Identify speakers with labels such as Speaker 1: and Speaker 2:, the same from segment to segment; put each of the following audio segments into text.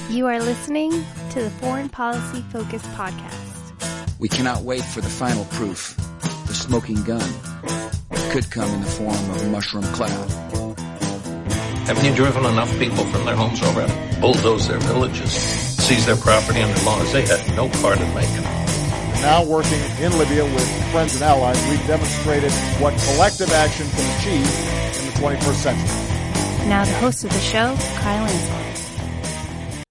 Speaker 1: You are listening to the Foreign Policy Focus podcast.
Speaker 2: We cannot wait for the final proof. The smoking gun. It could come in the form of a mushroom cloud.
Speaker 3: Haven't you driven enough people from their homes already? Bulldoze their villages, seize their property under laws they had no part in making.
Speaker 4: Now working in Libya with friends and allies, we've demonstrated what collective action can achieve in the 21st century.
Speaker 1: Now the host of the show, Kyle Ansel.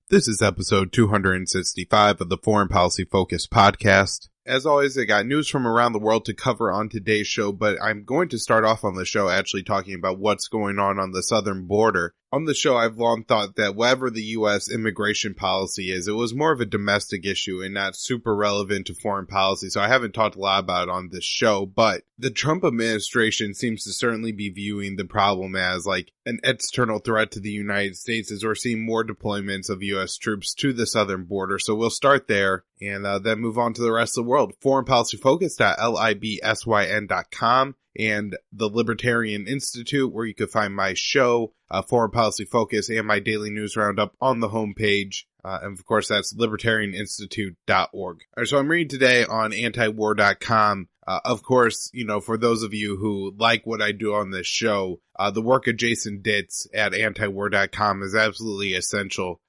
Speaker 5: This is episode 265 of the Foreign Policy Focus podcast. As always, I got news from around the world to cover on today's show, but I'm going to start off on the show actually talking about what's going on the southern border. On the show, I've long thought that whatever the U.S. immigration policy is, it was more of a domestic issue and not super relevant to foreign policy, so I haven't talked a lot about it on this show, but the Trump administration seems to certainly be viewing the problem as like an external threat to the United States as we're seeing more deployments of U.S. troops to the southern border, so we'll start there and then move on to the rest of the world. foreignpolicyfocus.libsyn.com and the Libertarian Institute, where you can find my show, Foreign Policy Focus, and my daily news roundup on the homepage. And of course, that's libertarianinstitute.org. All right, so I'm reading today on antiwar.com. Of course, you know, for those of you who like what I do on this show, the work of Jason Ditz at antiwar.com is absolutely essential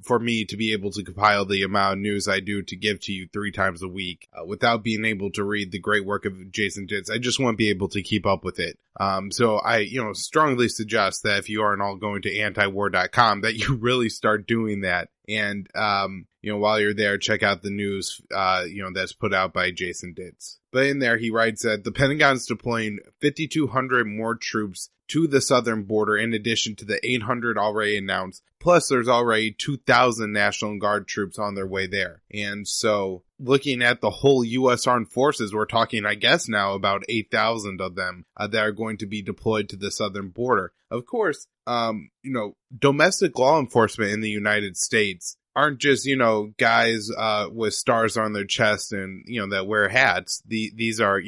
Speaker 5: for me to be able to compile the amount of news I do to give to you 3 times a week. Without being able to read the great work of Jason Ditz, I just won't be able to keep up with it. So I, strongly suggest that if you aren't all going to antiwar.com, that you really start doing that. And, while you're there, check out the news, that's put out by Jason Ditz. But in there, he writes that the Pentagon's deploying 5,200 more troops to the southern border in addition to the 800 already announced. Plus, there's already 2,000 National Guard troops on their way there. And so, looking at the whole U.S. Armed Forces, we're talking, I guess now, about 8,000 of them that are going to be deployed to the southern border. Of course, domestic law enforcement in the United States aren't just, guys with stars on their chest and, that wear hats. These are,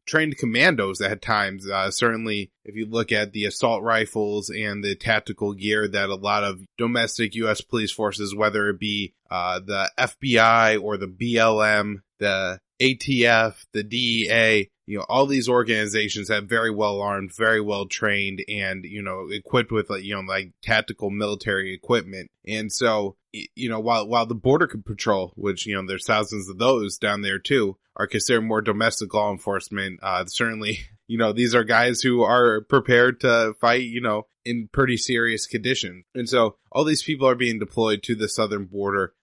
Speaker 5: trained commandos at times. Certainly, if you look at the assault rifles and the tactical gear that a lot of domestic U.S. police forces, whether it be the FBI or the BLM, the ATF, the DEA, all these organizations have very well armed, very well trained, and, equipped with, like tactical military equipment. And so, while the Border Patrol, which, there's thousands of those down there too, are considered more domestic law enforcement, certainly, these are guys who are prepared to fight, in pretty serious conditions. And so all these people are being deployed to the southern border.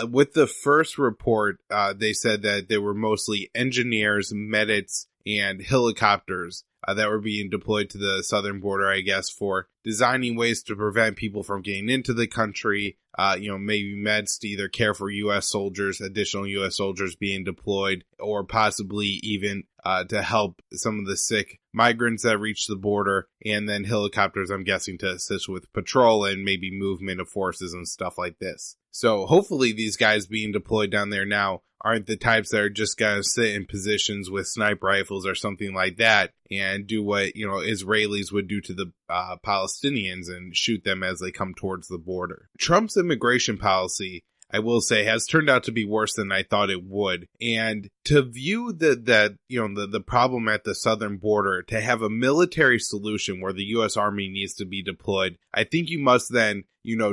Speaker 5: With the first report, they said that they were mostly engineers, medics, and helicopters that were being deployed to the southern border, I guess, for designing ways to prevent people from getting into the country, maybe meds to either care for U.S. soldiers, additional U.S. soldiers being deployed, or possibly even to help some of the sick migrants that reach the border, and then helicopters, I'm guessing, to assist with patrol and maybe movement of forces and stuff like this. So hopefully these guys being deployed down there now aren't the types that are just going to sit in positions with sniper rifles or something like that and do what, Israelis would do to the Palestinians and shoot them as they come towards the border. Trump's immigration policy, I will say, has turned out to be worse than I thought it would. And to view the problem at the southern border, to have a military solution where the U.S. Army needs to be deployed, I think you must then,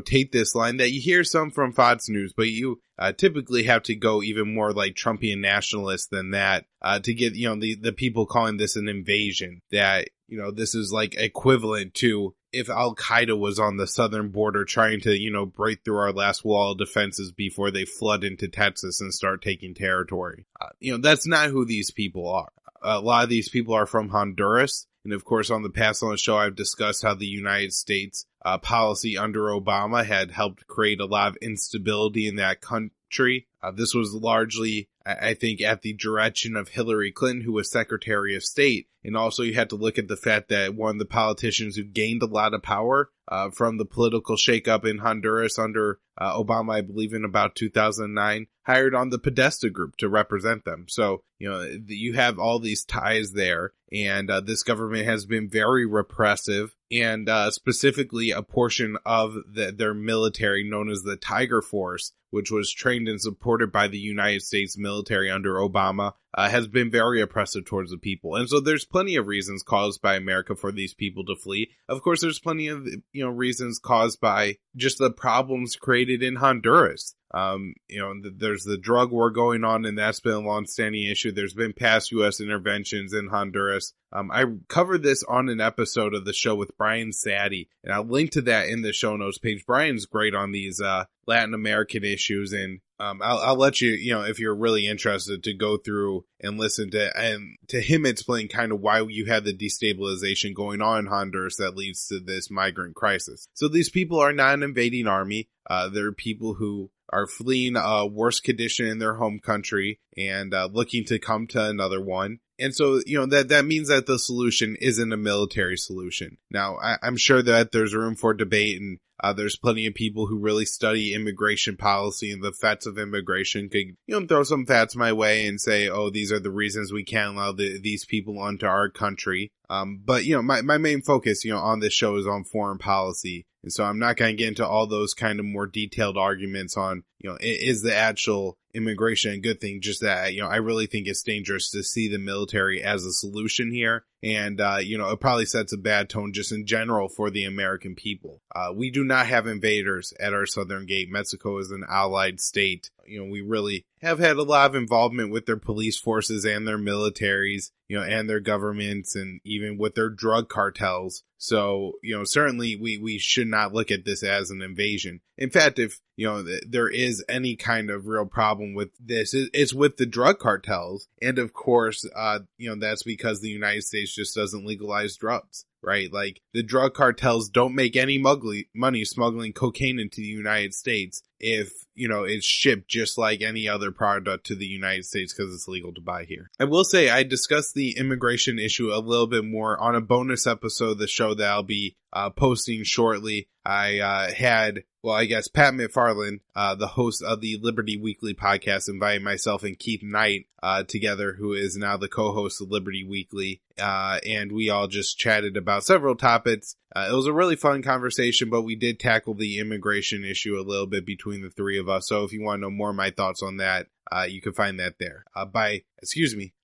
Speaker 5: take this line that you hear some from Fox News, but you typically have to go even more like Trumpian nationalists than that to get, the people calling this an invasion, that, this is like equivalent to if Al-Qaeda was on the southern border trying to, break through our last wall of defenses before they flood into Texas and start taking territory. That's not who these people are. A lot of these people are from Honduras. And of course, on the show, I've discussed how the United States policy under Obama had helped create a lot of instability in that country. This was largely, I think, at the direction of Hillary Clinton, who was Secretary of State. And also you had to look at the fact that one of the politicians who gained a lot of power from the political shakeup in Honduras under Obama, I believe in about 2009, hired on the Podesta group to represent them. So, you have all these ties there, and this government has been very repressive, and specifically a portion of their military known as the Tiger Force, which was trained and supported by the United States military under Obama, has been very oppressive towards the people. And so there's plenty of reasons caused by America for these people to flee. Of course, there's plenty of, reasons caused by just the problems created in Honduras. There's the drug war going on, and that's been a long-standing issue. There's been past U.S. interventions in Honduras. I covered this on an episode of the show with Brian Saady, and I'll link to that in the show notes page. Brian's great on these Latin American issues, and I'll let you, if you're really interested, to go through and listen to him explain kind of why you had the destabilization going on in Honduras that leads to this migrant crisis. So these people are not an invading army. They're people who are fleeing a worse condition in their home country and looking to come to another one. And so, that means that the solution isn't a military solution. Now, I'm sure that there's room for debate, and there's plenty of people who really study immigration policy and the effects of immigration could, throw some facts my way and say, oh, these are the reasons we can't allow these people onto our country. But my main focus, on this show is on foreign policy. And so I'm not going to get into all those kind of more detailed arguments on, is the actual immigration a good thing? Just that, I really think it's dangerous to see the military as a solution here. And, it probably sets a bad tone just in general for the American people. We do not have invaders at our southern gate. Mexico is an allied state. We really have had a lot of involvement with their police forces and their militaries, and their governments, and even with their drug cartels. So, certainly we should not look at this as an invasion. In fact, if, there is any kind of real problem with this, it's with the drug cartels. And of course, that's because the United States just doesn't legalize drugs, right? Like, the drug cartels don't make any money smuggling cocaine into the United States if, it's shipped just like any other product to the United States because it's legal to buy here. I will say I discussed the immigration issue a little bit more on a bonus episode of the show that I'll be posting shortly. I had Pat McFarland, the host of the Liberty Weekly podcast, invited myself and Keith Knight together, who is now the co-host of Liberty Weekly, and we all just chatted about several topics. It was a really fun conversation, but we did tackle the immigration issue a little bit between the three of us. So if you want to know more of my thoughts on that, you can find that there. I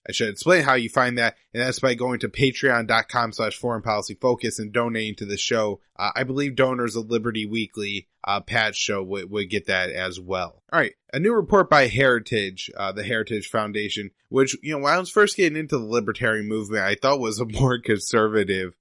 Speaker 5: should explain how you find that, and that's by going to patreon.com/foreignpolicyfocus and donating to the show. I believe donors of Liberty Weekly patch show would get that as well. All right, a new report by Heritage, the Heritage Foundation, which, when I was first getting into the libertarian movement, I thought was a more conservative,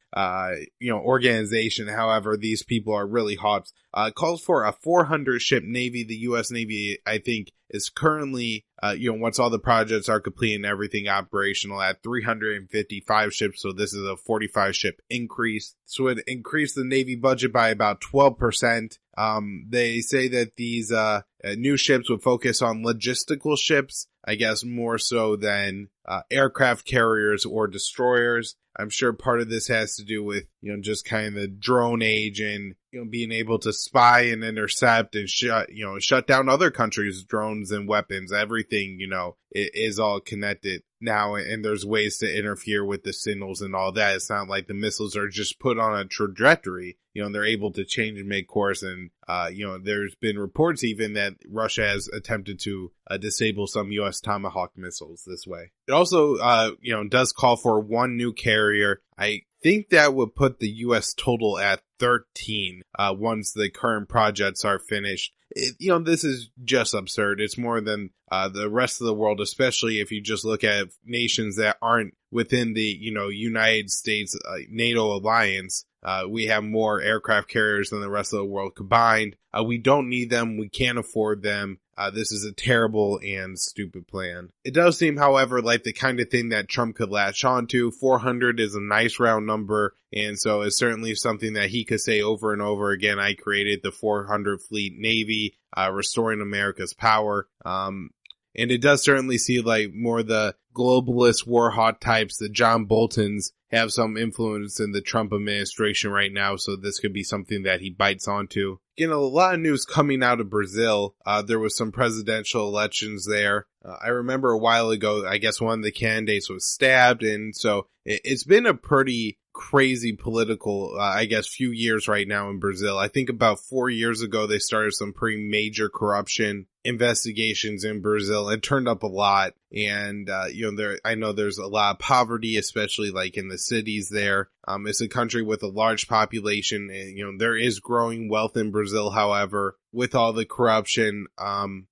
Speaker 5: organization. However, these people are really hot. Calls for a 400-ship Navy. The U.S. Navy, I think, is currently, once all the projects are complete and everything operational, at 355 ships. So this is a 45-ship increase. So it would increase the Navy budget by about 12%. They say that these new ships would focus on logistical ships, I guess more so than aircraft carriers or destroyers. I'm sure part of this has to do with, just kind of the drone age and, being able to spy and intercept and shut down other countries' drones and weapons. Everything, it is all connected now, and there's ways to interfere with the signals and all that. It's not like the missiles are just put on a trajectory. They're able to change and make course. And, there's been reports even that Russia has attempted to disable some U.S. Tomahawk missiles this way. It also, does call for one new carrier. I think that would put the U.S. total at 13 once the current projects are finished. This is just absurd. It's more than the rest of the world, especially if you just look at nations that aren't within the, United States NATO alliance. We have more aircraft carriers than the rest of the world combined. We don't need them. We can't afford them. This is a terrible and stupid plan. It does seem, however, like the kind of thing that Trump could latch on to. 400 is a nice round number, and so it's certainly something that he could say over and over again. I created the 400 Fleet Navy, restoring America's power. And it does certainly see like more the globalist war hawk types, the John Boltons, have some influence in the Trump administration right now, so this could be something that he bites onto. Again, a lot of news coming out of Brazil. There was some presidential elections there. I remember a while ago, I guess one of the candidates was stabbed, and so it's been a pretty crazy political, few years right now in Brazil. I think about 4 years ago, they started some pretty major corruption investigations in Brazil. It turned up a lot. And, I know there's a lot of poverty, especially like in the cities there. It's a country with a large population and, there is growing wealth in Brazil. However, with all the corruption,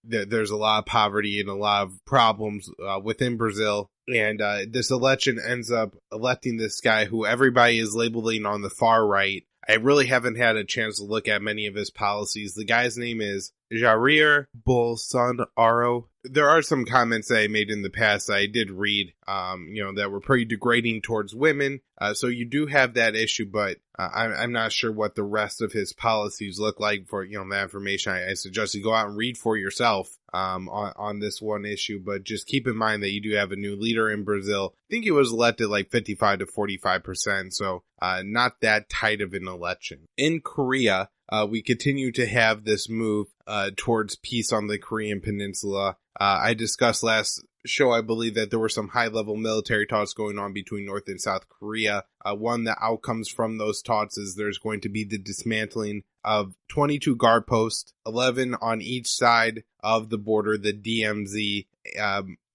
Speaker 5: there's a lot of poverty and a lot of problems, within Brazil. And, this election ends up electing this guy who everybody is labeling on the far right. I really haven't had a chance to look at many of his policies. The guy's name is Jair Bolsonaro. There are some comments that I made in the past that I did read, that were pretty degrading towards women. So you do have that issue, but I'm not sure what the rest of his policies look like. For, that information, I suggest you go out and read for yourself, on this one issue. But just keep in mind that you do have a new leader in Brazil. I think he was elected like 55 to 45%. So, not that tight of an election. In Korea, we continue to have this move, towards peace on the Korean peninsula. I discussed last show, I believe, that there were some high-level military talks going on between North and South Korea. One of the outcomes from those talks is there's going to be the dismantling of 22 guard posts, 11 on each side of the border, the DMZ,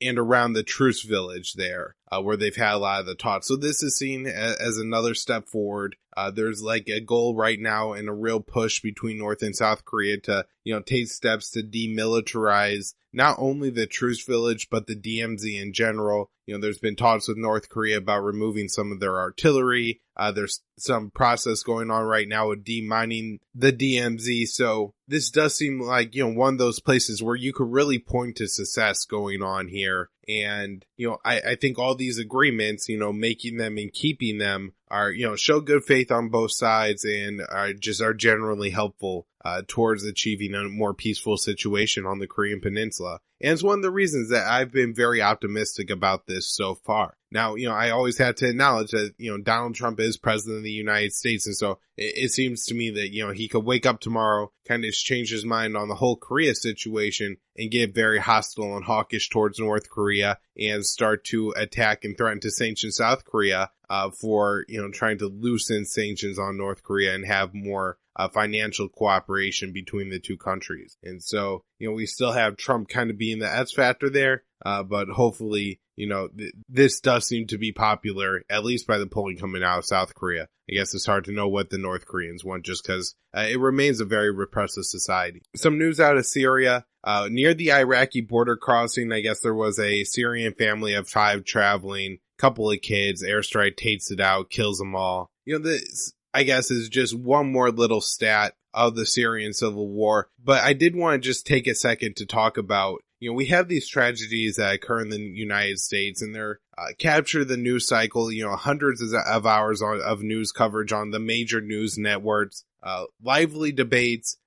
Speaker 5: and around the truce village there, where they've had a lot of the talks. So this is seen as another step forward. There's like a goal right now and a real push between North and South Korea to, take steps to demilitarize not only the truce village, but the DMZ in general. There's been talks with North Korea about removing some of their artillery. There's some process going on right now with demining the DMZ. So this does seem like, one of those places where you could really point to success going on here. And, I think all these agreements, making them and keeping them are, show good faith on both sides and are generally helpful, towards achieving a more peaceful situation on the Korean Peninsula. And it's one of the reasons that I've been very optimistic about this so far. Now, I always have to acknowledge that, Donald Trump is president of the United States. And so it seems to me that, he could wake up tomorrow, kind of change his mind on the whole Korea situation and get very hostile and hawkish towards North Korea and start to attack and threaten to sanction South Korea, for, trying to loosen sanctions on North Korea and have more financial cooperation between the two countries. And so, we still have Trump kind of being the X factor there, but hopefully, this does seem to be popular, at least by the polling coming out of South Korea. I guess it's hard to know what the North Koreans want just because it remains a very repressive society. Some news out of Syria. Near the Iraqi border crossing, I guess there was a Syrian family of 5 traveling, couple of kids, airstrike takes it out, kills them all. This, I guess, is just one more little stat of the Syrian civil war. But I did want to just take a second to talk about, we have these tragedies that occur in the United States and they're capture the news cycle, hundreds of hours of news coverage on the major news networks, lively debates.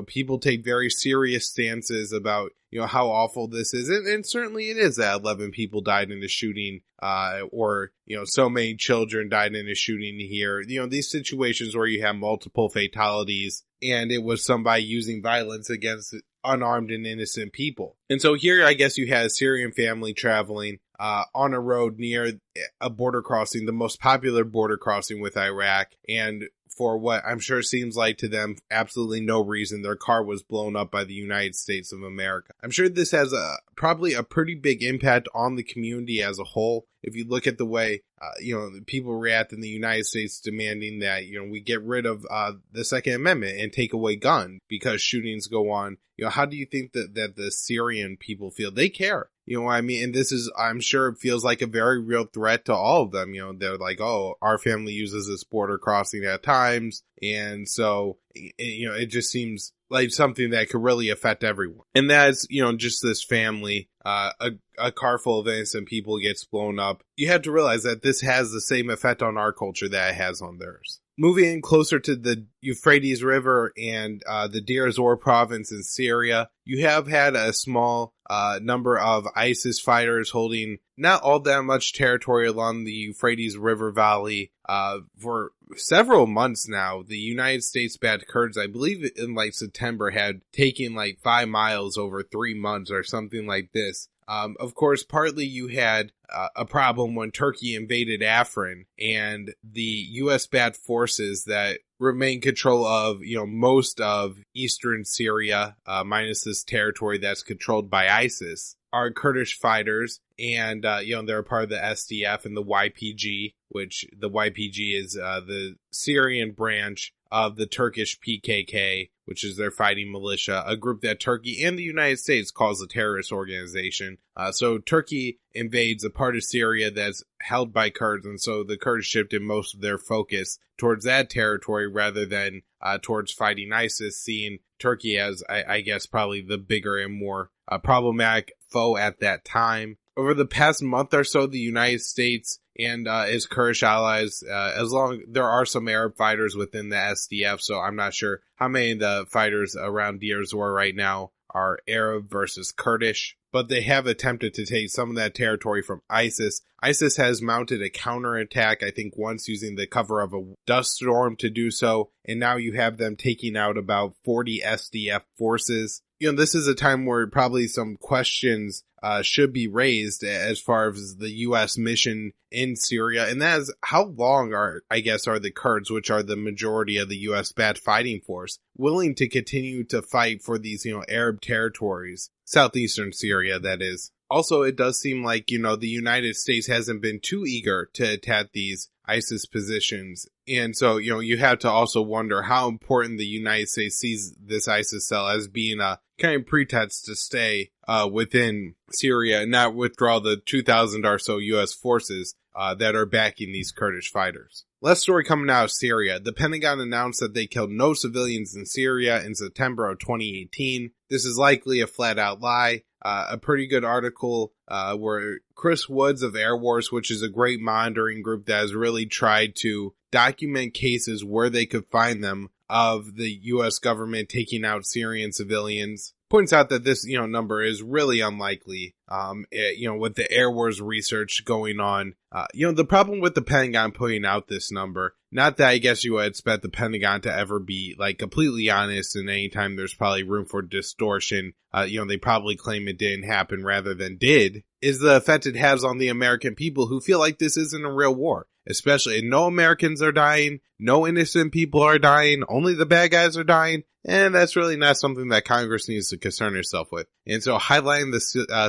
Speaker 5: People take very serious stances about, how awful this is. And certainly it is that 11 people died in the shooting, or, so many children died in a shooting here. These situations where you have multiple fatalities and it was somebody using violence against unarmed and innocent people. And so here, I guess you had a Syrian family traveling, on a road near a border crossing, the most popular border crossing with Iraq. And for what I'm sure seems like to them, absolutely no reason, their car was blown up by the United States of America. I'm sure this has probably a pretty big impact on the community as a whole. If you look at the way, people react in the United States demanding that, we get rid of the Second Amendment and take away guns because shootings go on. How do you think that the Syrian people feel? They care. What I mean? And this is, I'm sure it feels like a very real threat to all of them. They're like, oh, our family uses this border crossing at times. And so, it just seems like something that could really affect everyone. And that's, just this family, a car full of innocent people gets blown up. You have to realize that this has the same effect on our culture that it has on theirs. Moving in closer to the Euphrates River and the Deir ez-Zor province in Syria, you have had a small number of ISIS fighters holding not all that much territory along the Euphrates River Valley. For several months now, the United States-backed Kurds, I believe in like September, had taken like 5 miles over 3 months or something like this. Of course, partly you had a problem when Turkey invaded Afrin, and the U.S.-backed forces that remain control of, most of eastern Syria, minus this territory that's controlled by ISIS, are Kurdish fighters, and, they're a part of the SDF and the YPG, which the YPG is the Syrian branch of the Turkish PKK, which is their fighting militia, a group that Turkey and the United States calls a terrorist organization. So Turkey invades a part of Syria that's held by Kurds, and so the Kurds shifted most of their focus towards that territory rather than towards fighting ISIS, seeing Turkey as, I guess, probably the bigger and more problematic foe at that time. Over the past month or so, the United States and its Kurdish allies, there are some Arab fighters within the SDF, so I'm not sure how many of the fighters around Deir ez-Zor right now are Arab versus Kurdish, but they have attempted to take some of that territory from ISIS. ISIS has mounted a counterattack, I think once using the cover of a dust storm to do so, and now you have them taking out about 40 SDF forces. This is a time where probably some questions should be raised as far as the U.S. mission in Syria, and that is how long are the Kurds, which are the majority of the U.S.-backed fighting force, willing to continue to fight for these, Arab territories, southeastern Syria, that is. Also, it does seem like, the United States hasn't been too eager to attack these ISIS positions. And so, you have to also wonder how important the United States sees this ISIS cell as being a kind of pretext to stay within Syria and not withdraw the 2,000 or so U.S. forces that are backing these Kurdish fighters. Last story coming out of Syria. The Pentagon announced that they killed no civilians in Syria in September of 2018. This is likely a flat-out lie. A pretty good article where Chris Woods of Air Wars, which is a great monitoring group that has really tried to document cases where they could find them of the U.S. government taking out Syrian civilians, points out that this, number is really unlikely. With the Air Wars research going on, the problem with the Pentagon putting out this number, not that I guess you would expect the Pentagon to ever be like completely honest, and anytime there's probably room for distortion, they probably claim it didn't happen rather than did, is the effect it has on the American people who feel like this isn't a real war. Especially, no Americans are dying, no innocent people are dying, only the bad guys are dying, and that's really not something that Congress needs to concern itself with. And so highlighting the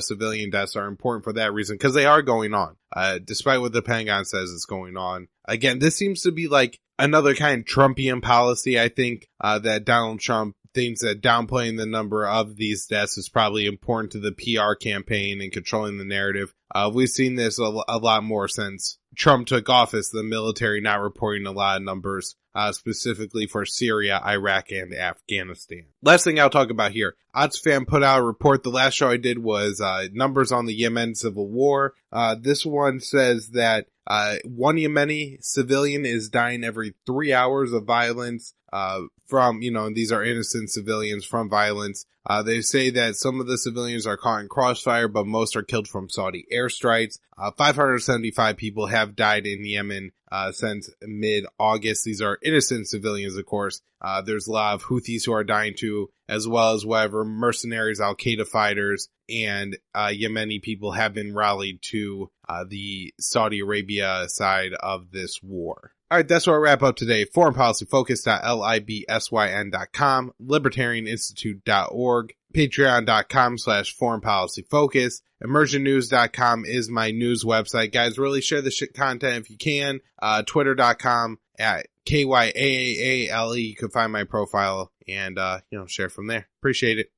Speaker 5: civilian deaths are important for that reason, because they are going on, despite what the Pentagon says is going on. Again, this seems to be like another kind of Trumpian policy, I think, that Donald Trump thinks that downplaying the number of these deaths is probably important to the PR campaign and controlling the narrative. We've seen this a lot more since Trump took office, the military not reporting a lot of numbers, specifically for Syria, Iraq, and Afghanistan. Last thing I'll talk about here. Oxfam put out a report. The last show I did was numbers on the Yemen civil war. This one says that one Yemeni civilian is dying every 3 hours of violence from, these are innocent civilians from violence. They say that some of the civilians are caught in crossfire, but most are killed from Saudi airstrikes. 575 people have died in Yemen since mid-August. These are innocent civilians, of course. There's a lot of Houthis who are dying too, as well as whatever mercenaries, Al-Qaeda fighters, and Yemeni people have been rallied to the Saudi Arabia side of this war. All right, that's where I wrap up today. foreignpolicyfocus.libsyn.com, libertarianinstitute.org, patreon.com/foreignpolicyfocus, immersionnews.com is my news website. Guys, really share the content if you can. Twitter.com @KYAAALE. You can find my profile and, share from there. Appreciate it.